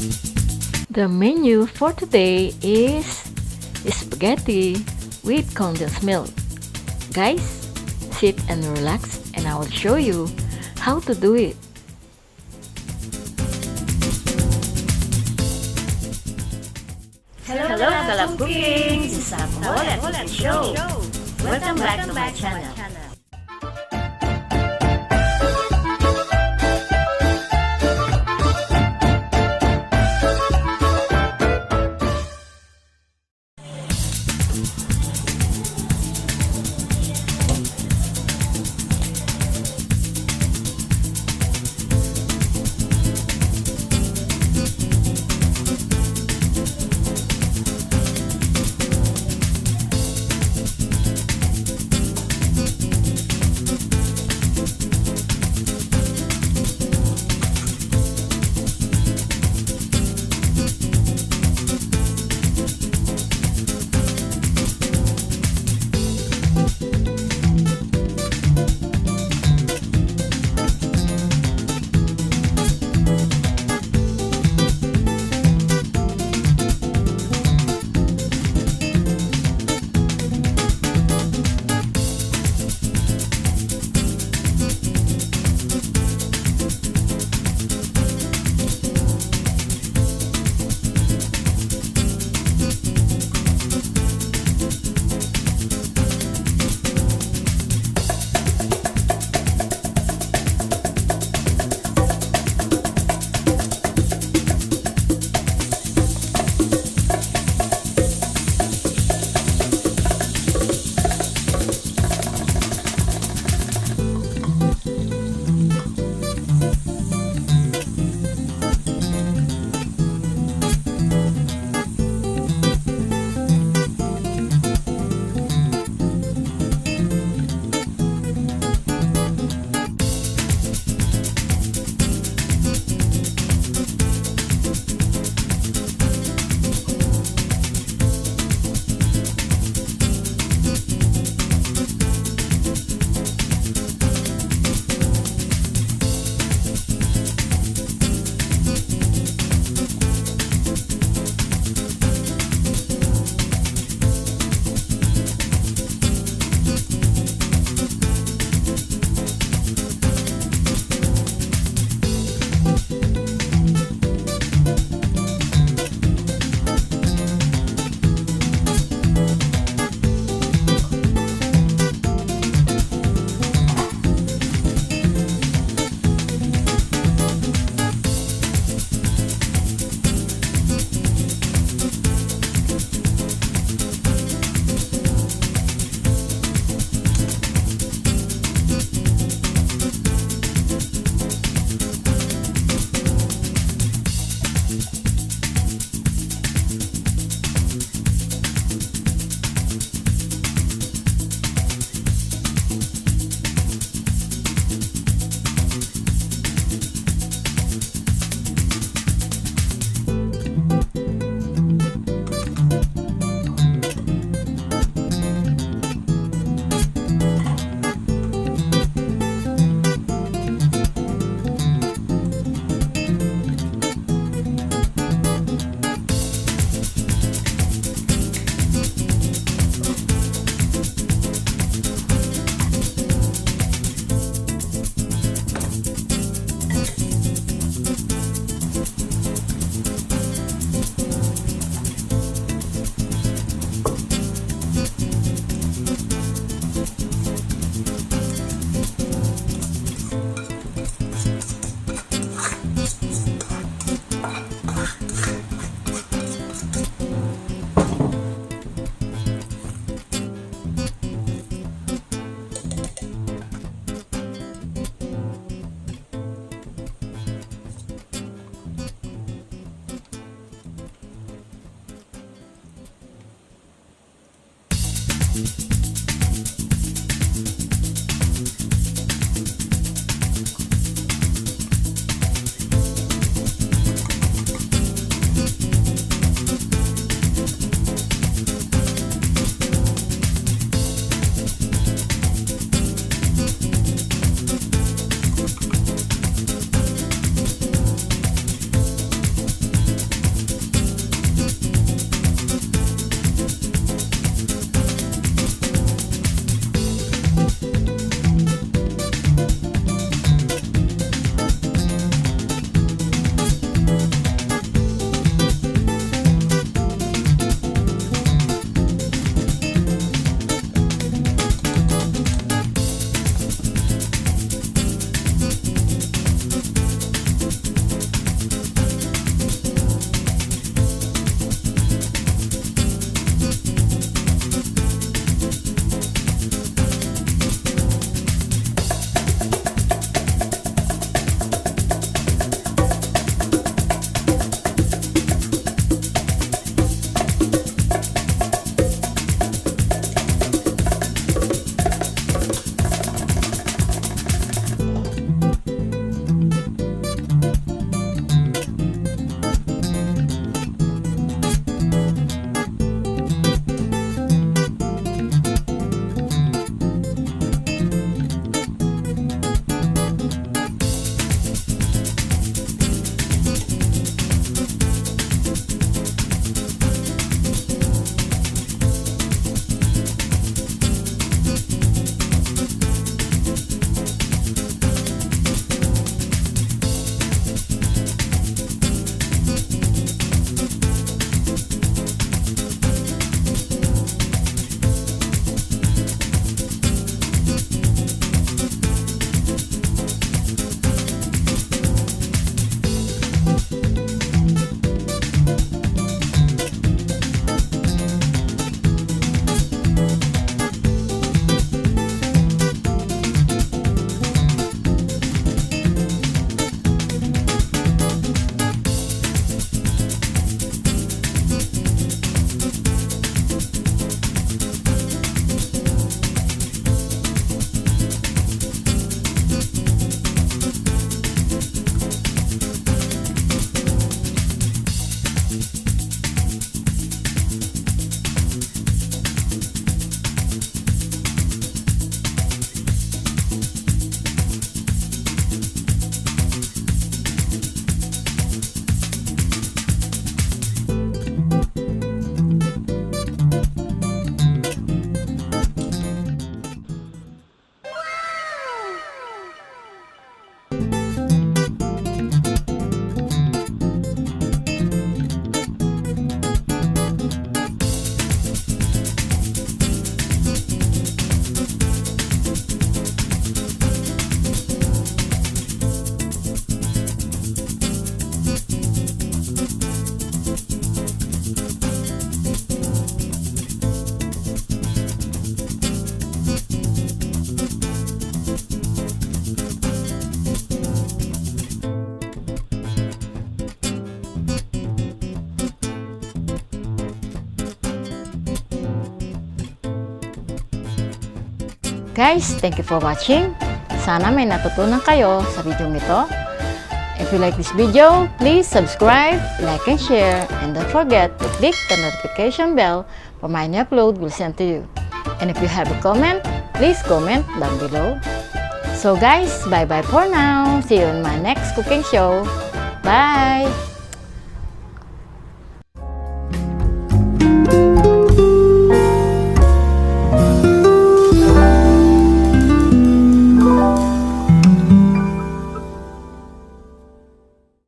The menu for today is spaghetti with condensed milk. Guys, sit and relax and I will show you how to do it. Hello, Galap Cooking! This is Apple Show. Welcome back to my channel. Guys, thank you for watching. Sana may natutunan kayo sa video ito. If you like this video, please subscribe, like, and share. And don't forget to click the notification bell for my new upload will send to you. And if you have a comment, please comment down below. So guys, bye-bye for now. See you in my next cooking show. Bye!